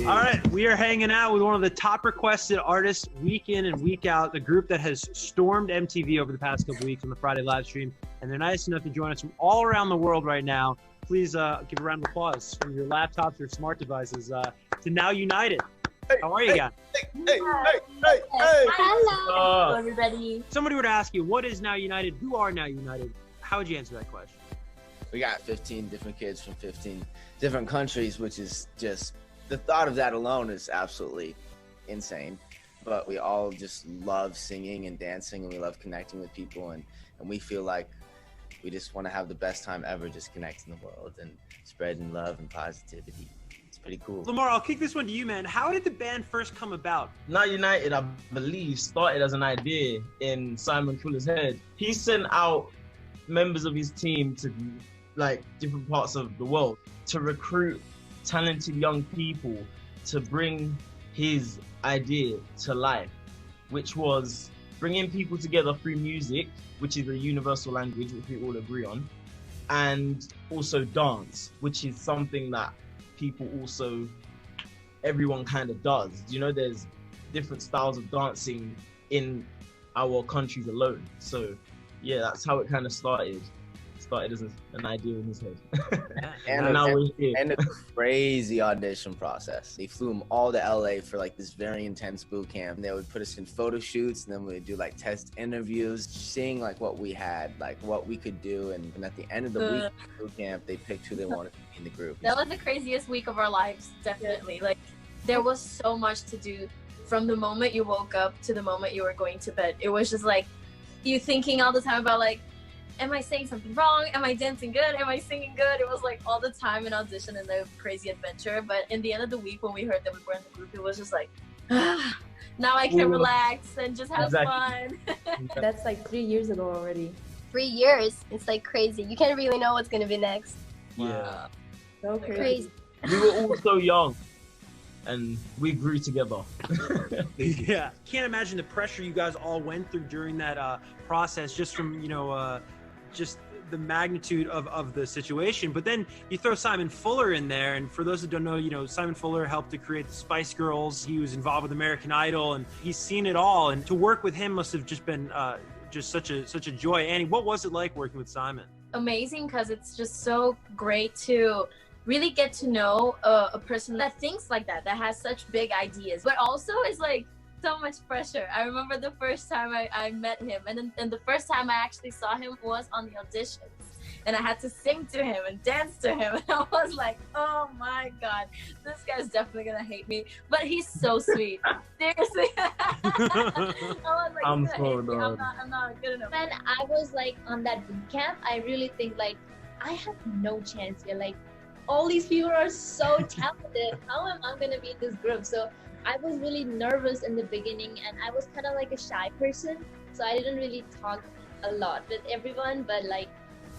All right, we are hanging out with one of the top requested artists week in and week out, the group that has stormed MTV over the past couple weeks on the Friday live stream, and they're nice enough to join us from all around the world right now. Please give a round of applause from your laptops or smart devices to Now United. How are you guys? Hey. Hello, everybody. Somebody were to ask you, what is Now United? Who are Now United? How would you answer that question? We got 15 different kids from 15 different countries, which is just, the thought of that alone is absolutely insane. But we all just love singing and dancing, and we love connecting with people, and we feel like we just want to have the best time ever just connecting the world and spreading love and positivity. It's pretty cool. Lamar, I'll kick this one to you, man. How did the band first come about? Now United, I believe, started as an idea in Simon Fuller's head. He sent out members of his team to like different parts of the world to recruit talented young people to bring his idea to life, which was bringing people together through music, which is a universal language, which we all agree on, and also dance, which is something that everyone kind of does. You know, there's different styles of dancing in our countries alone. So yeah, that's how it kind of started. Started as an idea in his head. and a crazy audition process. They flew them all to LA for like this very intense boot camp. They would put us in photo shoots, and then we would do like test interviews, seeing like what we had, like what we could do. And at the end of the week of boot camp, they picked who they wanted to be in the group. That was the craziest week of our lives, definitely. Like, there was so much to do from the moment you woke up to the moment you were going to bed. It was just like you thinking all the time about like, am I saying something wrong? Am I dancing good? Am I singing good? It was like all the time an audition and a crazy adventure. But in the end of the week, when we heard that we were in the group, it was just like, now I can relax and just have fun. That's like 3 years ago already. 3 years. It's like crazy. You can't really know what's going to be next. Yeah. So crazy. We were all so young, and we grew together. Yeah. Can't imagine the pressure you guys all went through during that process, just from, just the magnitude of the situation. But then you throw Simon Fuller in there, and for those that don't know, Simon Fuller helped to create the Spice Girls. He was involved with American Idol, and he's seen it all. And to work with him must have just been just such a joy. Annie, what was it like working with Simon? Amazing, because it's just so great to really get to know a person that thinks like that has such big ideas, but also is like so much pressure. I remember the first time I met him, and the first time I actually saw him was on the auditions, and I had to sing to him and dance to him, and I was like, oh my god, this guy's definitely gonna hate me, but he's so sweet. Seriously. I was like, I'm not good enough. When I was like on that boot camp, I really think like I have no chance here. Like, all these people are so talented. How am I gonna be in this group? So I was really nervous in the beginning, and I was kind of like a shy person, so I didn't really talk a lot with everyone. But like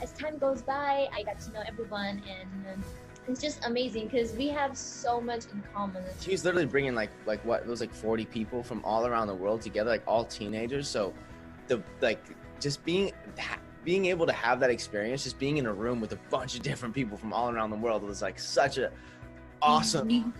as time goes by, I got to know everyone, and it's just amazing because we have so much in common. He was literally bringing like what, it was like 40 people from all around the world together, like all teenagers. So just being able to have that experience, just being in a room with a bunch of different people from all around the world, was like such a awesome,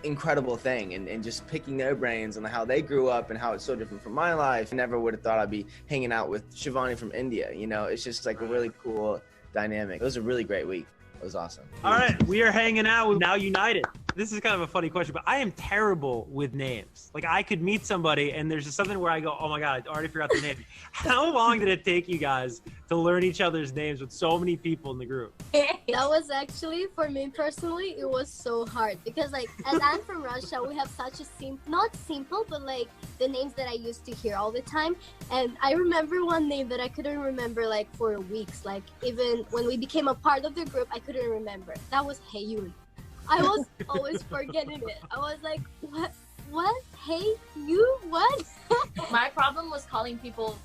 incredible thing. And just picking their brains on how they grew up and how it's so different from my life. I never would have thought I'd be hanging out with Shivani from India. It's just like a really cool dynamic. It was a really great week. It was awesome. All right, we are hanging out with Now United. This is kind of a funny question, but I am terrible with names. Like, I could meet somebody and there's just something where I go, oh my God, I already forgot their name. How long did it take you guys to learn each other's names with so many people in the group? That was actually, for me personally, it was so hard because like, as I'm from Russia, we have such a not simple, but like the names that I used to hear all the time. And I remember one name that I couldn't remember like for weeks. Like, even when we became a part of the group, I couldn't remember. That was Heyun. I was always forgetting it. I was like, what? Hey, you, what? My problem was calling people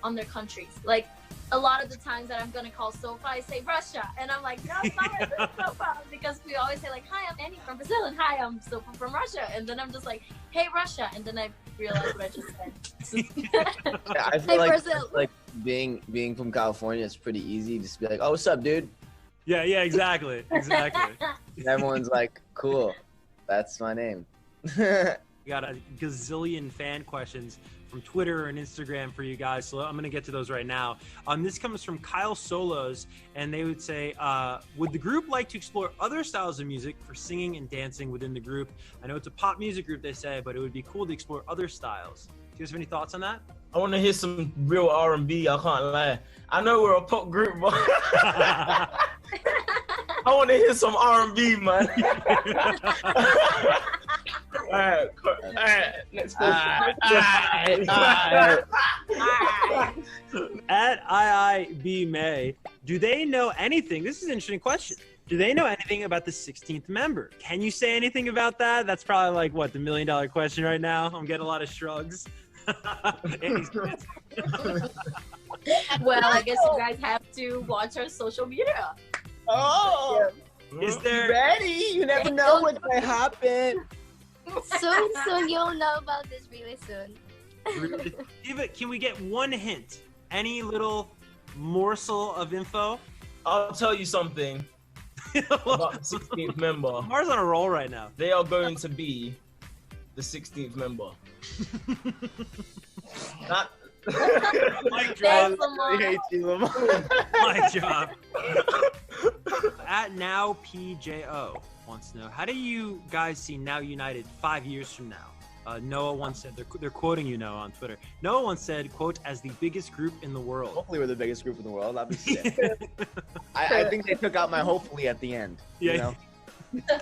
on their countries. Like, a lot of the times that I'm gonna call Sofa, I say Russia, and I'm like, no, it's not right, Sofa, because we always say like, hi, I'm Annie from Brazil, and hi, I'm Sofa from Russia, and then I'm just like, hey, Russia, and then I realize what I just said. Yeah, I feel like being from California, it's pretty easy just to be like, oh, what's up, dude? Yeah, exactly. And everyone's like, cool. That's my name. We got a gazillion fan questions from Twitter and Instagram for you guys, so I'm going to get to those right now. This comes from Kyle Solos, and they would say, would the group like to explore other styles of music for singing and dancing within the group? I know it's a pop music group, they say, but it would be cool to explore other styles. Do you guys have any thoughts on that? I want to hear some real R&B, I can't lie. I know we're a pop group, but I want to hear some R&B, man. Alright, next question. At IIB May, do they know anything? This is an interesting question. Do they know anything about the 16th member? Can you say anything about that? That's probably like, what, the $1 million question right now? I'm getting a lot of shrugs. Well, I guess you guys have to watch our social media. Oh, Is there... ready? You never know what might happen. Soon you'll know about this really soon. Can we get one hint? Any little morsel of info? I'll tell you something about the 16th member. Mars on a roll right now. They are going to be the 16th member. Not Mic drop. Thanks, Lamar. I hate you, Lamar. Mic drop. At now PJO wants to know, how do you guys see Now United 5 years from now? Noah once said, they're quoting you, Noah, on Twitter. Noah once said, quote, as the biggest group in the world. Hopefully we're the biggest group in the world. That'd be sick. I think they took out my hopefully at the end. Yeah. You know?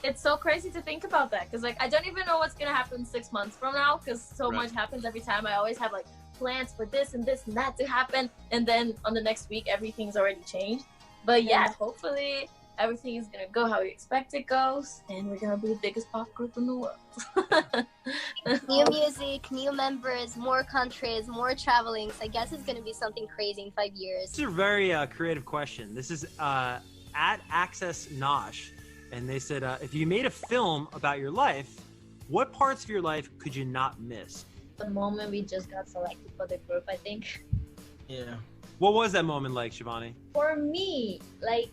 It's so crazy to think about that, because like I don't even know what's gonna happen 6 months from now, because so Right. much happens every time. I always have like plans for this and this and that to happen, and then on the next week everything's already changed. But yeah, hopefully everything is gonna go how we expect it goes, and we're gonna be the biggest pop group in the world. New music, new members, more countries, more traveling. So I guess it's gonna be something crazy in 5 years. This is a very creative question. This is at Access Nosh, and they said, if you made a film about your life, what parts of your life could you not miss? The moment we just got selected for the group, I think. yeah. What was that moment like, Shivani? For me, like,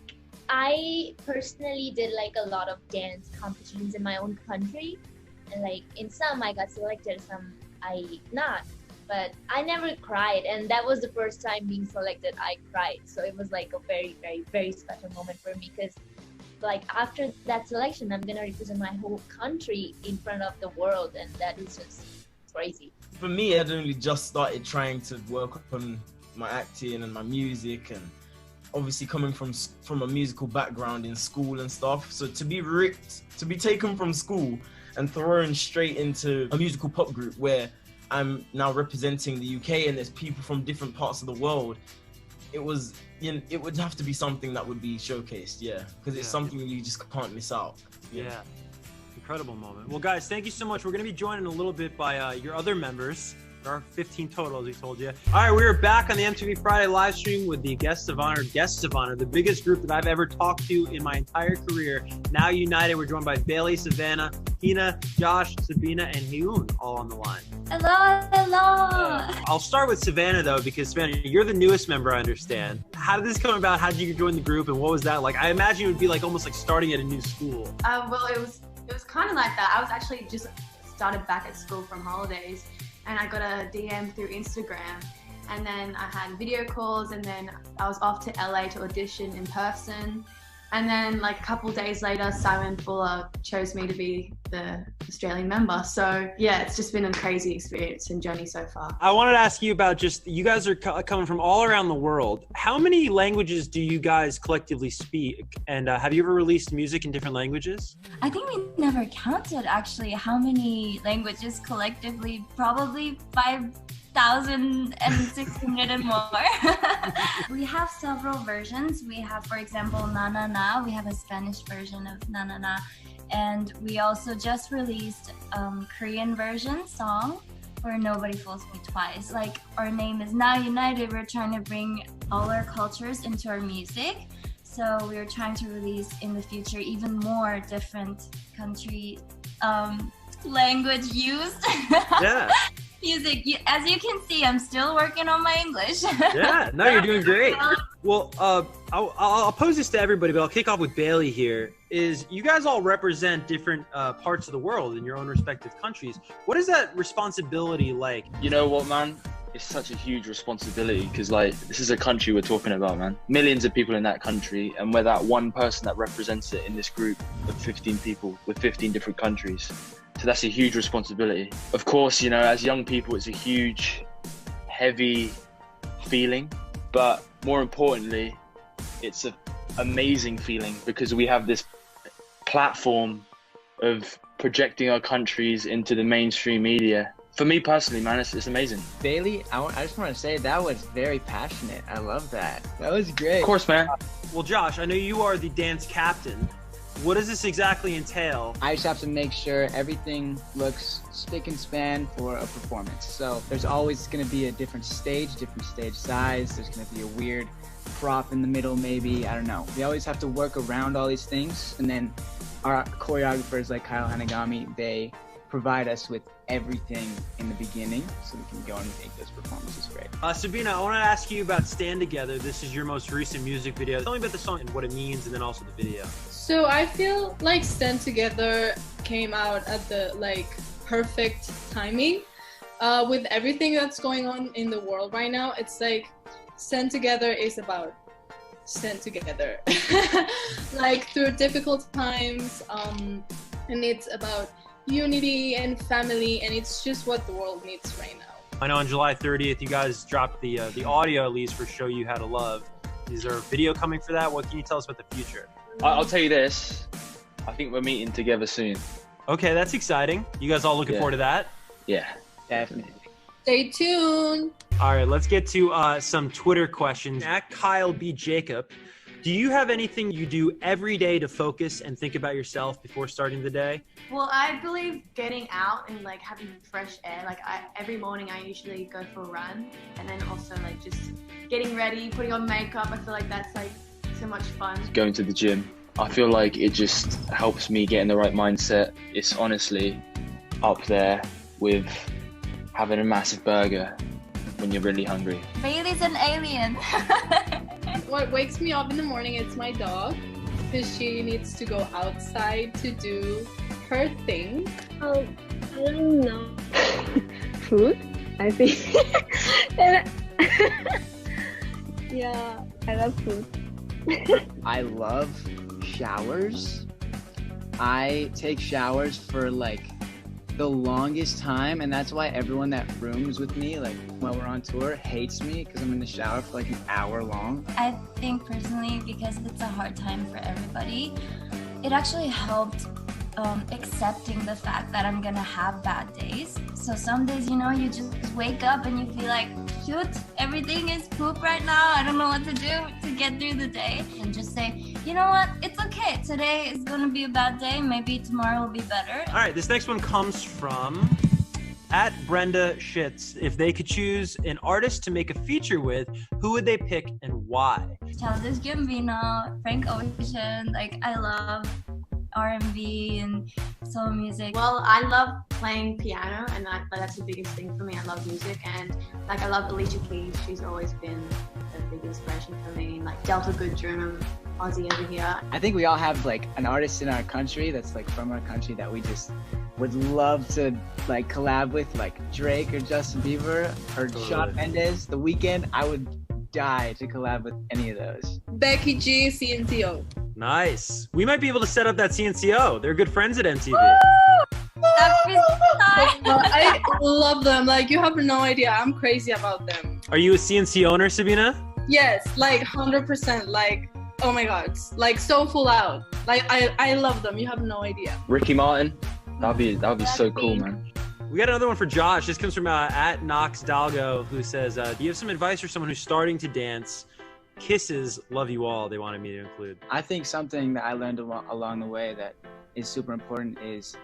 I personally did like a lot of dance competitions in my own country, and like in some I got selected, some I not, but I never cried, and that was the first time being selected I cried. So it was like a very, very, very special moment for me, because like after that selection I'm gonna represent my whole country in front of the world, and that is just crazy. For me, I'd only just started trying to work on my acting and my music, and obviously coming from a musical background in school and stuff. So to be taken from school and thrown straight into a musical pop group where I'm now representing the UK and there's people from different parts of the world, it was, you know, it would have to be something that would be showcased, yeah, because it's something you just can't miss out. Yeah. Incredible moment. Well, guys, thank you so much. We're going to be joined in a little bit by your other members. There are 15 total, as we told you. All right, we are back on the MTV Friday live stream with the guests of honor, the biggest group that I've ever talked to in my entire career. Now United, we're joined by Bailey, Savannah, Hina, Josh, Sabina, and Hyun, all on the line. Hello. I'll start with Savannah, though, because Savannah, you're the newest member, I understand. How did this come about? How did you join the group, and what was that like? I imagine it would be like almost like starting at a new school. Well, it was kind of like that. I was actually just started back at school from holidays, and I got a DM through Instagram, and then I had video calls, and then I was off to LA to audition in person, and then like a couple days later Simon Fuller chose me to be the Australian member. So yeah, it's just been a crazy experience and journey so far. I wanted to ask you about just, you guys are coming from all around the world. How many languages do you guys collectively speak? And have you ever released music in different languages? I think we never counted actually how many languages collectively, probably 5,600 and more. We have several versions. We have, for example, Na Na Na. We have a Spanish version of Na Na Na. And we also just released Korean version song for Nobody Fools Me Twice. Like, our name is Now United. We're trying to bring all our cultures into our music. So we're trying to release in the future even more different country language used. Yeah. music. As you can see, I'm still working on my English. Yeah, no, you're doing great. Well, I'll pose this to everybody, but I'll kick off with Bailey here. Is you guys all represent different parts of the world in your own respective countries. What is that responsibility like? You know what, man? It's such a huge responsibility because, like, this is a country we're talking about, man. Millions of people in that country, and we're that one person that represents it in this group of 15 people with 15 different countries. So that's a huge responsibility. Of course, you know, as young people, it's a huge, heavy feeling, but more importantly, it's an amazing feeling because we have this platform of projecting our countries into the mainstream media. For me personally, man, it's amazing. Bailey, I just want to say that was very passionate. I love that. That was great. Of course, man. Well, Josh, I know you are the dance captain. What does this exactly entail? I just have to make sure everything looks spick and span for a performance. So there's always going to be a different stage size. There's going to be a weird prop in the middle, maybe. I don't know. We always have to work around all these things. And then our choreographers like Kyle Hanagami, they provide us with everything in the beginning so we can go and make those performances great. Sabina, I want to ask you about Stand Together. This is your most recent music video. Tell me about the song and what it means, and then also the video. So I feel like Stand Together came out at the perfect timing. With everything that's going on in the world right now, it's like Stand Together is about stand together. Like through difficult times, and it's about unity and family, and it's just what the world needs right now. I know on July 30th, you guys dropped the audio, at least, for Show You How to Love. Is there a video coming for that? What can you tell us about the future? I'll tell you this. I think we're meeting together soon. Okay, that's exciting. You guys all looking forward to that? Yeah. Definitely. Stay tuned. All right, let's get to some Twitter questions. At Kyle B. Jacob, do you have anything you do every day to focus and think about yourself before starting the day? Well, I believe getting out and having fresh air. Every morning I usually go for a run, and then also just getting ready, putting on makeup. I feel like that's so much fun. Going to the gym. I feel like it just helps me get in the right mindset. It's honestly up there with having a massive burger when you're really hungry. Bailey's an alien. What wakes me up in the morning, it's my dog, because she needs to go outside to do her thing. I don't know. Food, I think. Yeah, I love food. I love showers. I take showers for the longest time, and that's why everyone that rooms with me when we're on tour hates me, because I'm in the shower for an hour long. I think personally, because it's a hard time for everybody, it actually helped accepting the fact that I'm gonna have bad days. So some days, you just wake up and you feel like, shoot, everything is poop right now. I don't know what to do to get through the day. And just say, you know what, it's okay. Today is gonna be a bad day. Maybe tomorrow will be better. All right, this next one comes from at Brenda Schitz. If they could choose an artist to make a feature with, who would they pick and why? Childish Gambino, Frank Ocean. I love R&B and soul music. Well, I love playing piano, and that's the biggest thing for me. I love music, and I love Alicia Keys. She's always been a big inspiration for me. Delta Goodrum, Aussie over here. I think we all have an artist in our country that's from our country that we just would love to collab with, Drake or Justin Bieber or Shawn Mendes. The Weeknd. I would die to collab with any of those. Becky G, CNCO. Nice. We might be able to set up that CNCO. They're good friends at MTV. I love them. You have no idea. I'm crazy about them. Are you a CNC owner, Sabina? Yes, 100%. Oh my god, so full out. I love them. You have no idea. Ricky Martin. That'd be so cool, man. We got another one for Josh. This comes from at Knox Dalgo, who says, do you have some advice for someone who's starting to dance? Kisses, love you all, they wanted me to include. I think something that I learned along the way that is super important is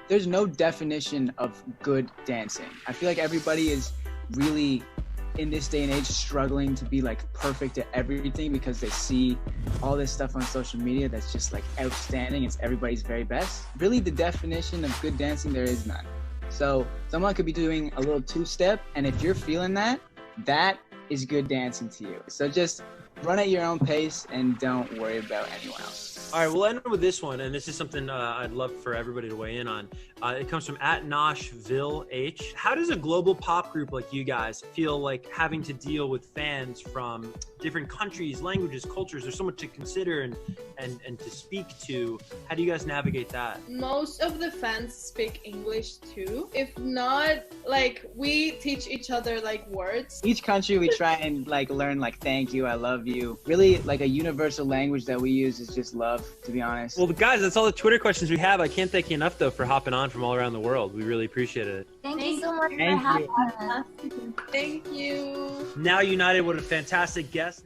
there's no definition of good dancing. I feel like everybody is really, in this day and age, struggling to be perfect at everything because they see all this stuff on social media that's just outstanding. It's everybody's very best. Really, the definition of good dancing, there is none. So someone could be doing a little two-step, and if you're feeling that, that is good dancing to you. So just run at your own pace and don't worry about anyone else. All right, we'll end with this one, and this is something I'd love for everybody to weigh in on. It comes from @NoshvilleH. How does a global pop group like you guys feel like having to deal with fans from different countries, languages, cultures? There's so much to consider and to speak to. How do you guys navigate that? Most of the fans speak English too. If not, like, we teach each other like words. Each country we try and like learn like thank you, I love you. Really, like a universal language that we use is just love, to be honest. Well, guys, that's all the Twitter questions we have. I can't thank you enough, though, for hopping on from all around the world. We really appreciate it. Thank you so much for Thank having you. us. Thank you. Now united, what a fantastic guest.